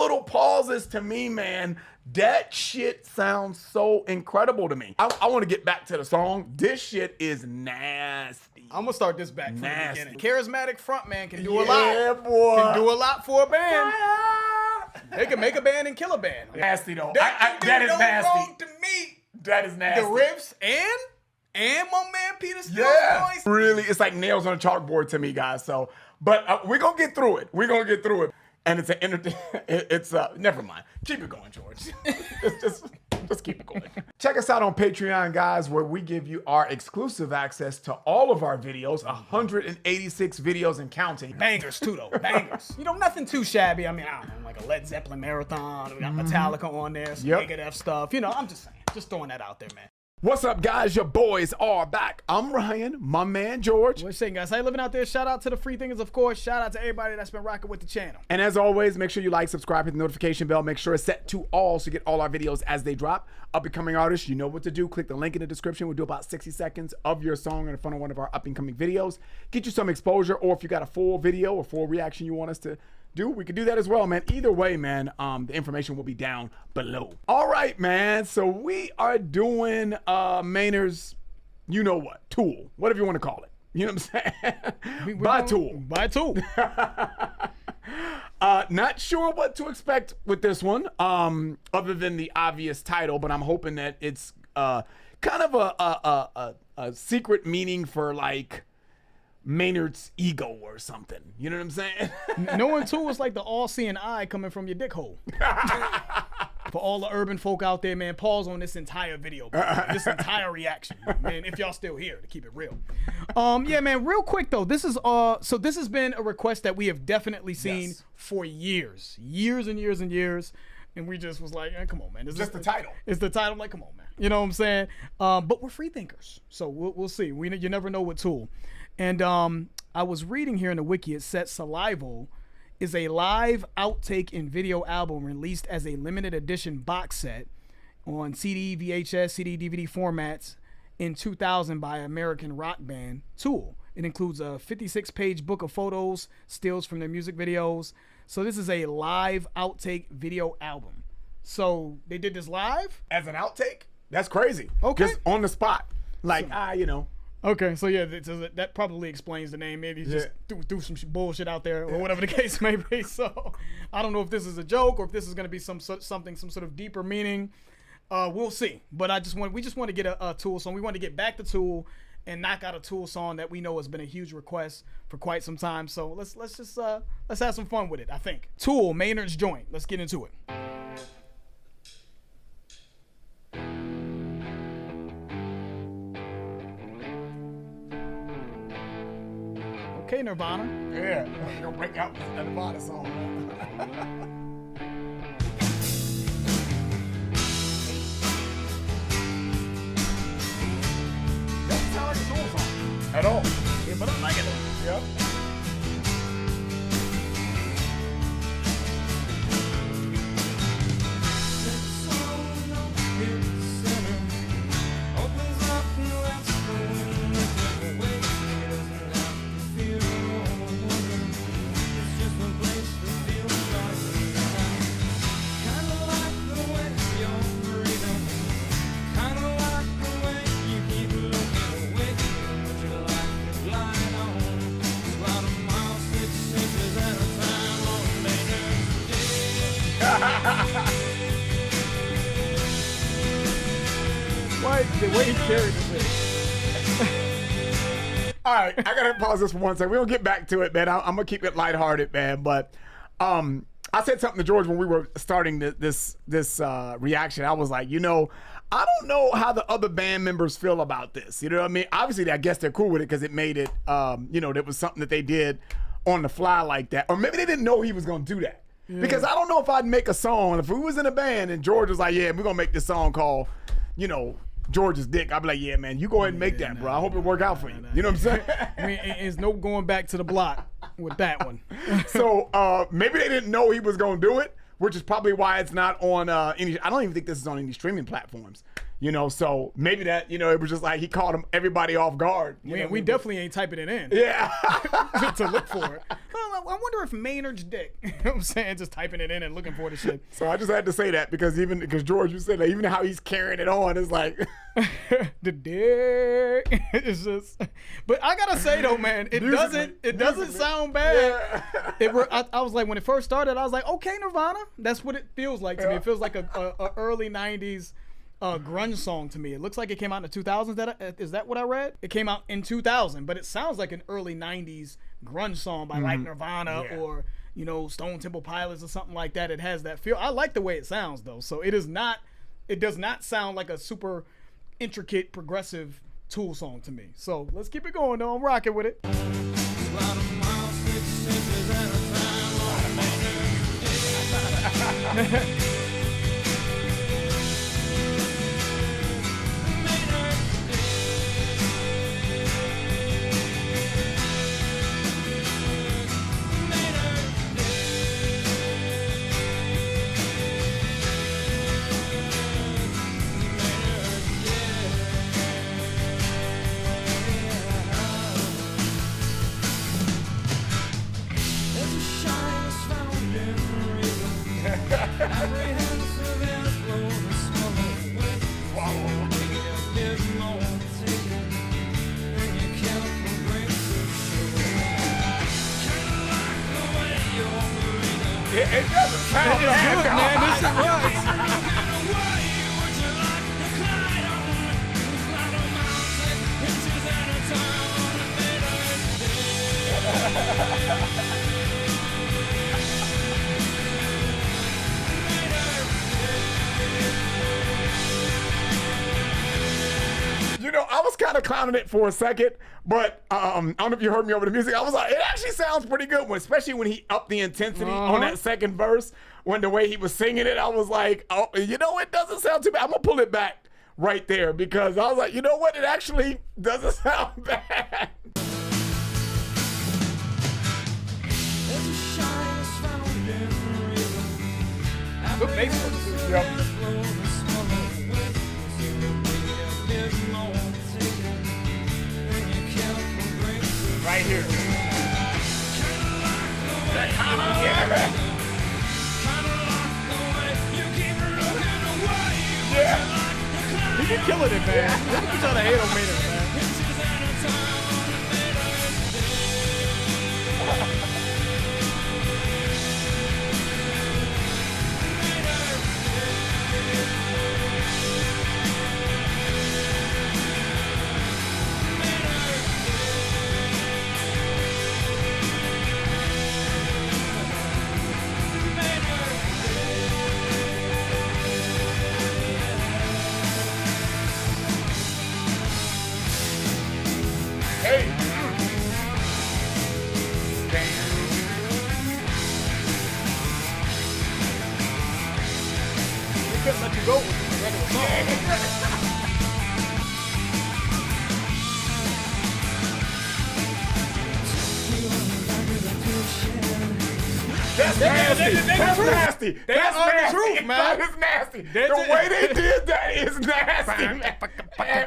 little pauses to me, man, that shit sounds so incredible to me. I want to get back to the song. This shit is nasty. I'm gonna start this back from Nasty. the beginning. Charismatic frontman can do a lot. Yeah, boy. Can do a lot for a band. They can make a band and kill a band. Nasty though. That is no nasty. wrong to me. That is nasty. The riffs and my man Peter Steele's voice. Really, it's like nails on a chalkboard to me, guys. So, but we're gonna get through it. We're gonna get through it. And it's never mind. Keep it going, George. just keep it going. Check us out on Patreon, guys, where we give you our exclusive access to all of our videos, 186 videos and counting. Bangers too, though. Bangers. You know, nothing too shabby. I mean, I don't know, like a Led Zeppelin marathon. We got Metallica on there, some Megadeth stuff. You know, I'm just saying, just throwing that out there, man. What's up, guys? Your boys are back. I'm Ryan, my man George. What's saying, guys? How you living out there? Shout out to the free thinkers, of course. Shout out to everybody that's been rocking with the channel. And as always, make sure you like, subscribe, hit the notification bell. Make sure it's set to all so you get all our videos as they drop. Up-and-coming artists, you know what to do. Click the link in the description. We'll do about 60 seconds of your song in front of one of our up-and-coming videos. Get you some exposure, or if you got a full video or full reaction you want us to do, we could do that as well, man. Either way, man, the information will be down below. All right, man. So we are doing Maynard's, you know what, Tool, whatever you want to call it. You know what I'm saying? By Tool. By Tool. Not sure what to expect with this one, other than the obvious title, but I'm hoping that it's kind of a secret meaning for like Maynard's ego or something. You know what I'm saying? Knowing Tool is like the all-seeing eye coming from your dick hole. For all the urban folk out there, man, pause on this entire video, bro. This entire reaction, man, if y'all still here, to keep it real. Yeah, man, real quick though, this is so this has been a request that we have definitely seen for years and years and years, and we just was like, come on, man. Just the title. It's the title. I'm like, come on, man. You know what I'm saying? But we're free thinkers, so we'll see. You never know with Tool. And I was reading here in the wiki, it said Salival is a live outtake and video album released as a limited edition box set on CD, VHS, CD, DVD formats in 2000 by American rock band Tool. It includes a 56-page book of photos, stills from their music videos. So this is a live outtake video album. So they did this live? As an outtake? That's crazy. Okay. Just on the spot. Like, you know. Okay, so yeah, that probably explains the name. Maybe he just threw some bullshit out there, or whatever the case may be. So I don't know if this is a joke or if this is going to be some sort of deeper meaning. We'll see. But we just want to get a Tool song. We want to get back to Tool and knock out a Tool song that we know has been a huge request for quite some time. So let's have some fun with it. I think Tool, Maynard's Joint. Let's get into it. Okay, Nirvana. Yeah, we're gonna break out the Nirvana song. Doesn't sound like a Tool song at all. Yeah, but I like it. Yep. The way he carried this. All right, I gotta pause this for one second. We'll get back to it, man. I'm gonna keep it lighthearted, man. But I said something to George when we were starting this reaction. I was like, you know, I don't know how the other band members feel about this. You know what I mean? Obviously, I guess they're cool with it because it made it, you know, that was something that they did on the fly like that. Or maybe they didn't know he was gonna do that. Yeah. Because I don't know if I'd make a song if we was in a band and George was like, yeah, we're gonna make this song called, you know, George's Dick. I'd be like, yeah, man, you go ahead and make that, bro. I hope it work out for you. You know what I'm saying? I mean, it's no going back to the block with that one. So maybe they didn't know he was gonna do it, which is probably why it's not on any. I don't even think this is on any streaming platforms. You know, so maybe that, you know, it was just like he caught everybody off guard. We definitely ain't typing it in. Yeah. To look for it. I wonder if Maynard's dick. You know what I'm saying? Just typing it in and looking for the shit. So I just had to say that because George, you said that even how he's carrying it on is like the dick. It's just, but I gotta say though, man, it doesn't sound bad. Yeah. I was like, when it first started, I was like, okay, Nirvana. That's what it feels like to me. It feels like a early '90s grunge song to me. It looks like it came out in the 2000s. Is that what I read? It came out in 2000, but it sounds like an early '90s grunge song by like Nirvana or, you know, Stone Temple Pilots or something like that. It has that feel. I like the way it sounds though. So it does not sound like a super intricate progressive Tool song to me. So let's keep it going though. I'm rocking with it. It doesn't sound bad, good, man. This shit You know, I was kind of clowning it for a second, but I don't know if you heard me over the music. I was like, it actually sounds pretty good, especially when he upped the intensity on that second verse. When the way he was singing it, I was like, oh, you know, it doesn't sound too bad. I'm gonna pull it back right there because I was like, you know what? It actually doesn't sound bad. good bass work too. Yep. Right here. Yeah. He be killing it, man. Look at y'all to hate on Maynard, man. Hey. He couldn't let you go with the regular song. That's nasty. That's nasty. They That's are the nasty. truth, man. That is nasty. The way they did that is nasty.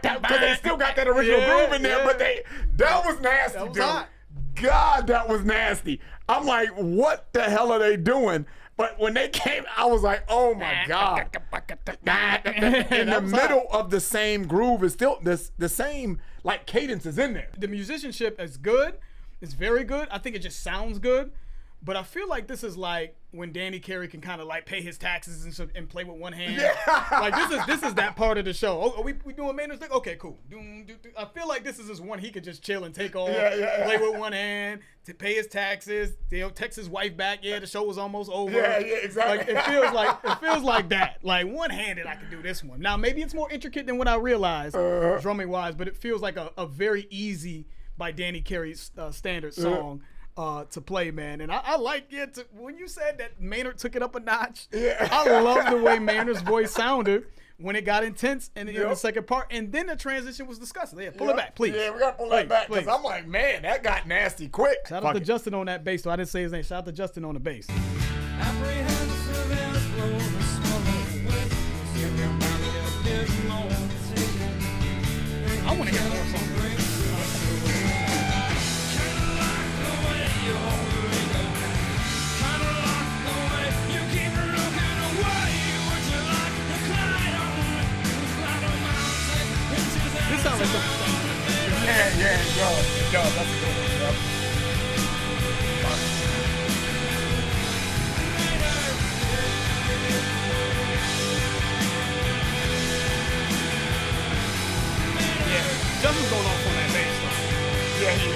Because they still got that original groove in there, but that was nasty, That was dude. hot. God, that was nasty. I'm like, what the hell are they doing? But when they came, I was like, oh my God. In the middle of the same groove is still the same like cadence is in there. The musicianship is good. It's very good. I think it just sounds good. But I feel like this is like when Danny Carey can kind of like pay his taxes and play with one hand. Yeah. Like this is that part of the show. Oh, are we doing Maynard's thing? Okay, cool. I feel like this is just one he could just chill and take off, play with one hand, to pay his taxes. They'll text his wife back. Yeah, the show was almost over. Yeah, exactly. Like it feels like that. Like one-handed, I can do this one. Now maybe it's more intricate than what I realized, drumming wise, but it feels like a very easy by Danny Carey's standard song. To play, man. And I like it. When you said that Maynard took it up a notch, I love the way Maynard's voice sounded when it got intense in the second part. And then the transition was disgusted. Yeah, pull it back, please. Yeah, we got to pull that back because I'm like, man, that got nasty quick. Shout out to Justin on that bass, though. I didn't say his name. Shout out to Justin on the bass. It does. That's a good one. Yep. Yeah, Justin's going off on that bass though. Yeah, he is.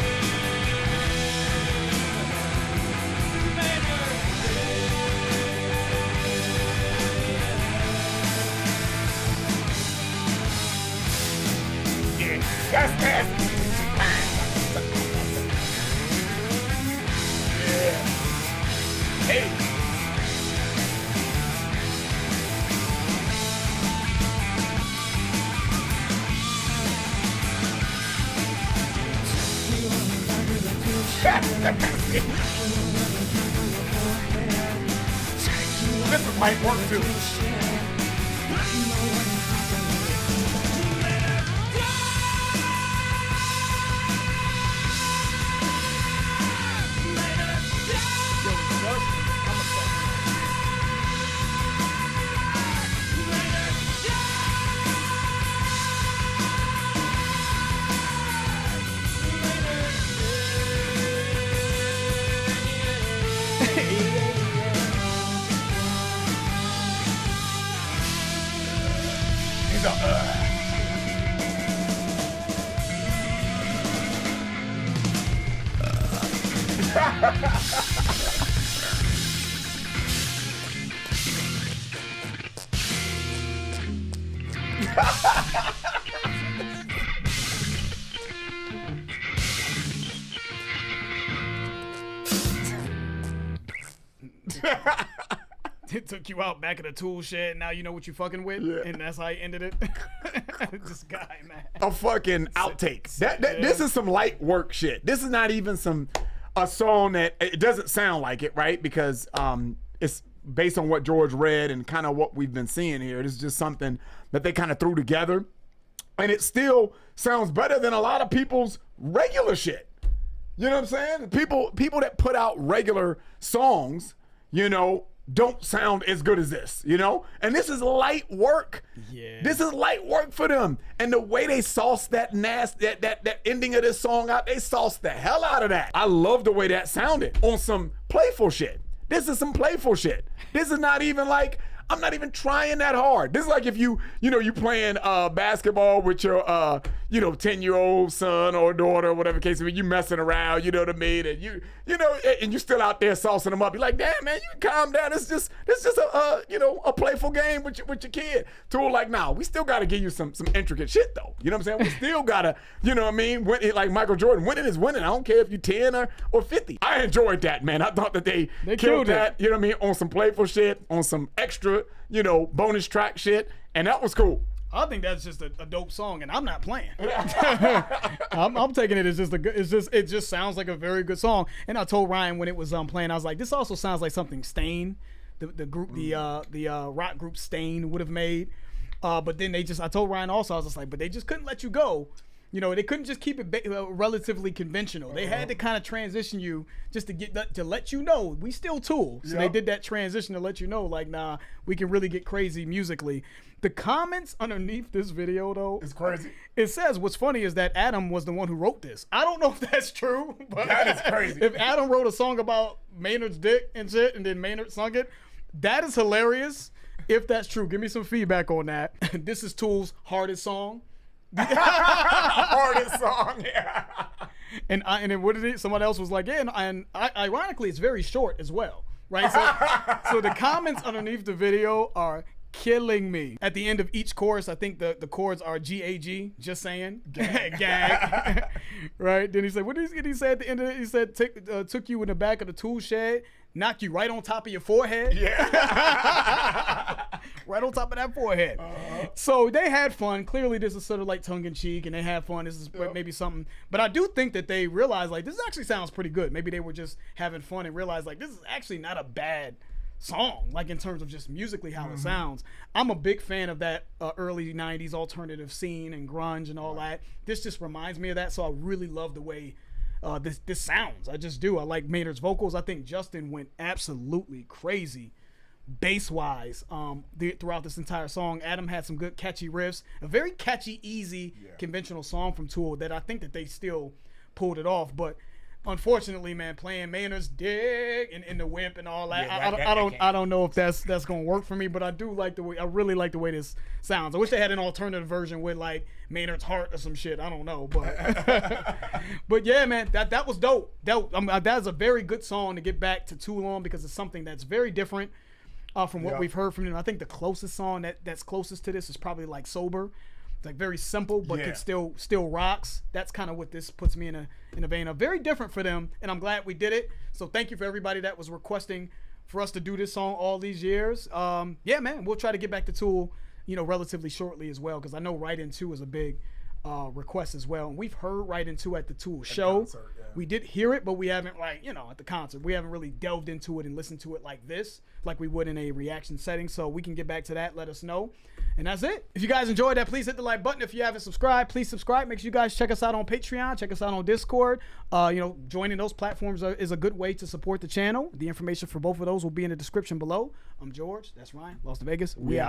Yeah, that's nasty. Yeah. Hey. This might work too. He's a, It took you out back of the tool shed. Now you know what you fucking with, and that's how I ended it. This guy, man. A fucking outtake. This is some light work shit. This is not even a song that it doesn't sound like it, right? Because it's based on what George read and kind of what we've been seeing here. It's just something that they kind of threw together, and it still sounds better than a lot of people's regular shit. You know what I'm saying? People that put out regular songs, you know, don't sound as good as this, you know? And this is light work. Yeah. This is light work for them. And the way they sauced that that ending of this song out, they sauced the hell out of that. I love the way that sounded on some playful shit. This is some playful shit. This is not even like, I'm not even trying that hard. This is like if you playing basketball with your 10-year-old son or daughter or whatever case, you messing around, you know what I mean? And and you're still out there saucing them up. You're like, damn man, you can calm down. It's just a playful game with your kid. Tool like, nah, we still gotta give you some intricate shit though. You know what I'm saying? We still gotta, you know what I mean? Like Michael Jordan, winning is winning. I don't care if you're 10 or 50. I enjoyed that, man. I thought that they killed that, you know what I mean, on some playful shit, on some extra, bonus track shit, and that was cool. I think that's just a dope song, and I'm not playing. I'm taking it as it just sounds like a very good song. And I told Ryan when it was playing, I was like, this also sounds like something Stain, the group, the rock group Stain would have made. But then I told Ryan also, I was just like, but they just couldn't let you go. They couldn't just keep it relatively conventional. They had to kind of transition you just to let you know we still Tool. So they did that transition to let you know, like, nah, we can really get crazy musically. The comments underneath this video, though, it's crazy. It says what's funny is that Adam was the one who wrote this. I don't know if that's true, but that is crazy. If Adam wrote a song about Maynard's dick and shit, and then Maynard sung it, that is hilarious. If that's true, give me some feedback on that. This is Tool's hardest song. Hardest song, yeah. And then what did it? Someone else was like, yeah, and ironically, it's very short as well, right? So the comments underneath the video are killing me. At the end of each chorus, I think the chords are GAG, just saying, gag, right? Then he said, what did he say at the end of it? He said, took you in the back of the tool shed, knock you right on top of your forehead. Yeah. Right on top of that forehead. So they had fun. Clearly, this is sort of like tongue-in-cheek, and they had fun. This is maybe something. But I do think that they realized, like, this actually sounds pretty good. Maybe they were just having fun and realized, like, this is actually not a bad song, like in terms of just musically how it sounds. I'm a big fan of that early 90s alternative scene and grunge and all that. This just reminds me of that, so I really love the way this sounds. I just do. I like Maynard's vocals. I think Justin went absolutely crazy bass-wise throughout this entire song. Adam had some good catchy riffs. A very catchy, easy, conventional song from Tool that I think that they still pulled it off. But unfortunately, man, playing Maynard's D in the whip and all that, I don't know if that's gonna work for me. But I really like the way this sounds. I wish they had an alternative version with like Maynard's heart or some shit. I don't know, but but yeah, man, that was dope. That's a very good song to get back to Tool on, because it's something that's very different from what we've heard from them. I think the closest song that's closest to this is probably like Sober. It's like very simple, but it still rocks. That's kind of what this puts me in a vein of. Very different for them, and I'm glad we did it. So thank you for everybody that was requesting for us to do this song all these years. Yeah, man, we'll try to get back to Tool, relatively shortly as well, because I know Right Into is a big request as well. And we've heard Right Into at the Tool show. Concert, yeah. We did hear it, but we haven't at the concert. We haven't really delved into it and listened to it like this, like we would in a reaction setting. So we can get back to that. Let us know. And that's it. If you guys enjoyed that, please hit the like button. If you haven't subscribed, please subscribe. Make sure you guys check us out on Patreon. Check us out on Discord. Joining those platforms is a good way to support the channel. The information for both of those will be in the description below. I'm George. That's Ryan. Las Vegas. We out.